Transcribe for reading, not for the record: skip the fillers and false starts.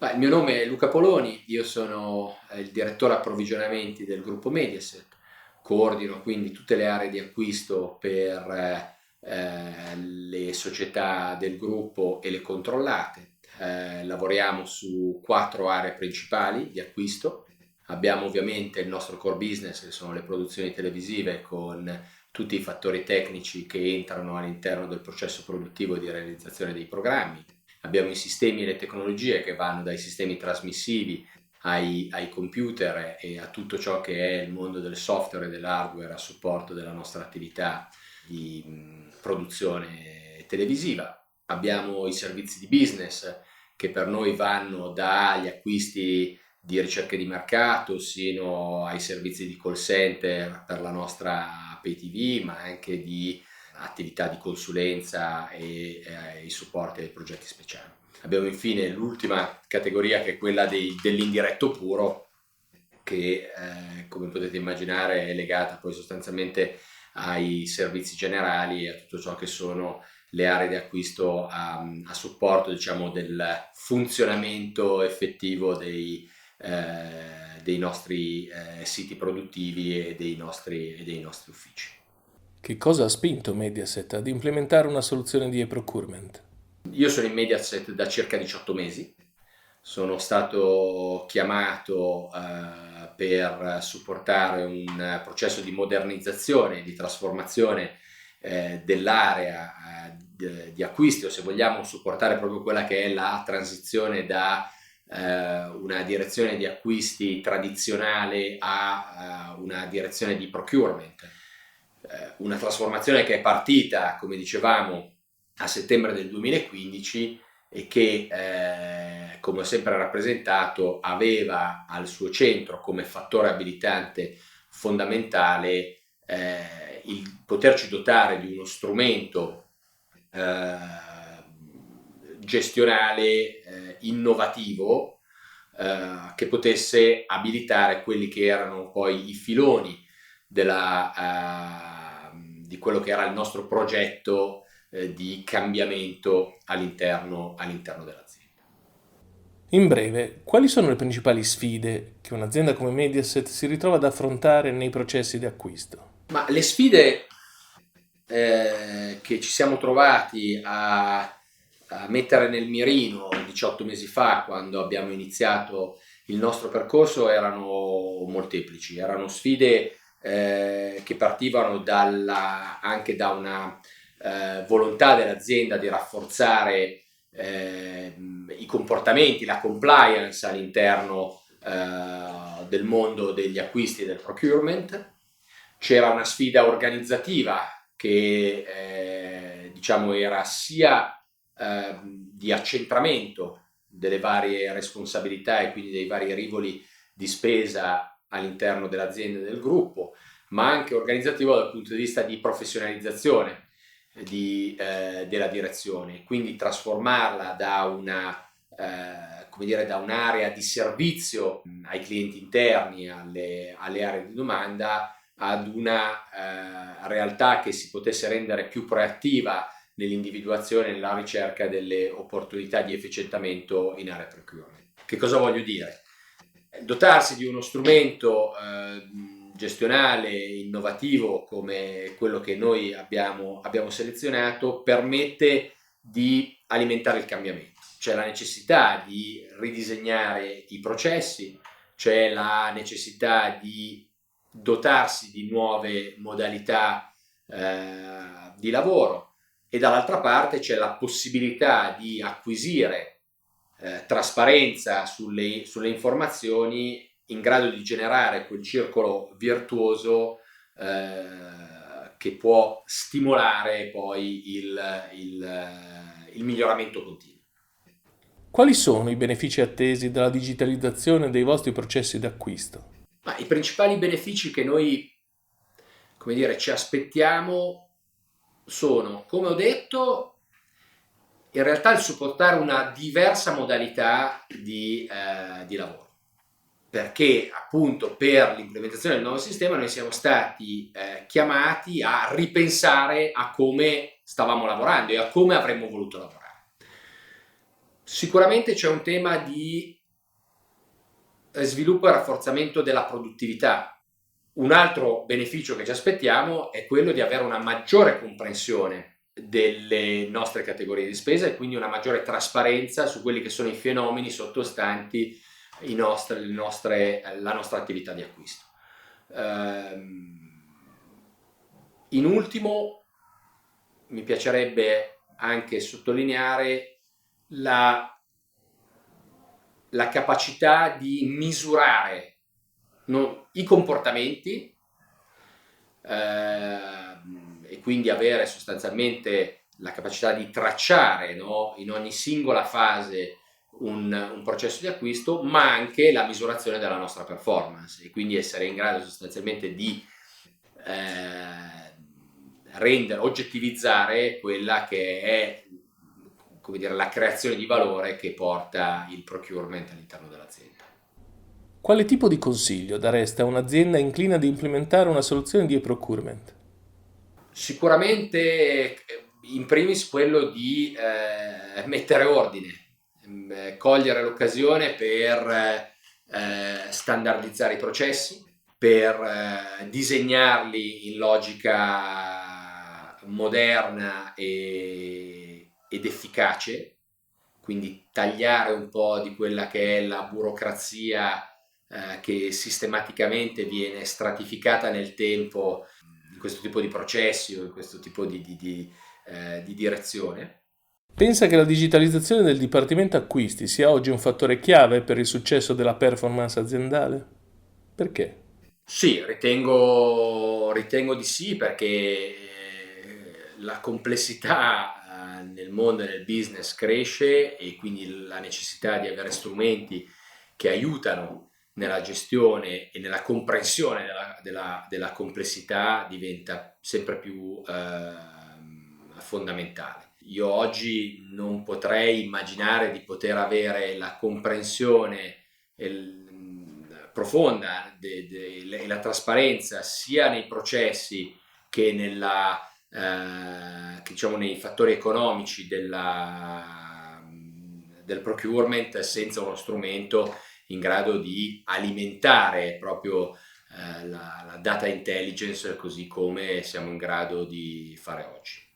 Il mio nome è Luca Poloni, io sono il direttore approvvigionamenti del gruppo Mediaset, coordino quindi tutte le aree di acquisto per le società del gruppo e le controllate. Lavoriamo su 4 aree principali di acquisto. Abbiamo ovviamente il nostro core business, che sono le produzioni televisive, con tutti i fattori tecnici che entrano all'interno del processo produttivo di realizzazione dei programmi. Abbiamo i sistemi e le tecnologie che vanno dai sistemi trasmissivi ai computer e a tutto ciò che è il mondo del software e dell'hardware a supporto della nostra attività di produzione televisiva. Abbiamo i servizi di business che per noi vanno dagli acquisti di ricerche di mercato sino ai servizi di call center per la nostra pay TV, ma anche di attività di consulenza e i supporti ai progetti speciali. Abbiamo infine l'ultima categoria, che è quella dell'indiretto puro, che come potete immaginare è legata poi sostanzialmente ai servizi generali e a tutto ciò che sono le aree di acquisto a supporto, diciamo, del funzionamento effettivo dei nostri siti produttivi e dei nostri uffici. Che cosa ha spinto Mediaset ad implementare una soluzione di e-procurement? Io sono in Mediaset da circa 18 mesi, sono stato chiamato per supportare un processo di modernizzazione, di trasformazione dell'area di acquisti, o se vogliamo supportare proprio quella che è la transizione da una direzione di acquisti tradizionale a una direzione di procurement. Una trasformazione che è partita, come dicevamo, a settembre del 2015 e che, come ho sempre rappresentato, aveva al suo centro come fattore abilitante fondamentale il poterci dotare di uno strumento eh, gestionale innovativo che potesse abilitare quelli che erano poi i filoni di quello che era il nostro progetto di cambiamento all'interno dell'azienda. In breve, quali sono le principali sfide che un'azienda come Mediaset si ritrova ad affrontare nei processi di acquisto? Ma le sfide che ci siamo trovati a mettere nel mirino 18 mesi fa, quando abbiamo iniziato il nostro percorso, erano molteplici. Erano sfide che partivano anche da una volontà dell'azienda di rafforzare i comportamenti, la compliance all'interno del mondo degli acquisti e del procurement. C'era una sfida organizzativa che diciamo era sia di accentramento delle varie responsabilità e quindi dei vari rivoli di spesa all'interno dell'azienda e del gruppo, ma anche organizzativo dal punto di vista di professionalizzazione della direzione, quindi trasformarla da un'area di servizio ai clienti interni, alle aree di domanda, ad una realtà che si potesse rendere più proattiva nell'individuazione e nella ricerca delle opportunità di efficientamento in area procurement. Che cosa voglio dire? Dotarsi di uno strumento gestionale innovativo come quello che noi abbiamo selezionato permette di alimentare il cambiamento. C'è la necessità di ridisegnare i processi, c'è la necessità di dotarsi di nuove modalità di lavoro e dall'altra parte c'è la possibilità di acquisire trasparenza sulle informazioni in grado di generare quel circolo virtuoso che può stimolare poi il miglioramento continuo. Quali sono i benefici attesi dalla digitalizzazione dei vostri processi d'acquisto? Ma i principali benefici che noi, come dire, ci aspettiamo sono, come ho detto, in realtà il supportare una diversa modalità di lavoro. Perché appunto per l'implementazione del nuovo sistema noi siamo stati chiamati a ripensare a come stavamo lavorando e a come avremmo voluto lavorare. Sicuramente c'è un tema di sviluppo e rafforzamento della produttività. Un altro beneficio che ci aspettiamo è quello di avere una maggiore comprensione delle nostre categorie di spesa e quindi una maggiore trasparenza su quelli che sono i fenomeni sottostanti la nostra attività di acquisto. In ultimo, mi piacerebbe anche sottolineare la, la capacità di misurare i comportamenti e quindi avere sostanzialmente la capacità di tracciare, no, in ogni singola fase un processo di acquisto, ma anche la misurazione della nostra performance e quindi essere in grado sostanzialmente di oggettivizzare quella che è, come dire, la creazione di valore che porta il procurement all'interno dell'azienda. Quale tipo di consiglio dareste a un'azienda inclina ad implementare una soluzione di e-procurement? Sicuramente in primis quello di mettere ordine, cogliere l'occasione per standardizzare i processi, per disegnarli in logica moderna ed efficace, quindi tagliare un po' di quella che è la burocrazia che sistematicamente viene stratificata nel tempo in questo tipo di processi o in questo tipo di direzione. Pensa che la digitalizzazione del dipartimento acquisti sia oggi un fattore chiave per il successo della performance aziendale? Perché? Sì, ritengo di sì perché la complessità nel mondo e nel business cresce e quindi la necessità di avere strumenti che aiutano nella gestione e nella comprensione della complessità diventa sempre più fondamentale. Io oggi non potrei immaginare di poter avere la comprensione profonda e la trasparenza sia nei processi che, che diciamo, nei fattori economici del procurement senza uno strumento in grado di alimentare proprio la data intelligence così come siamo in grado di fare oggi.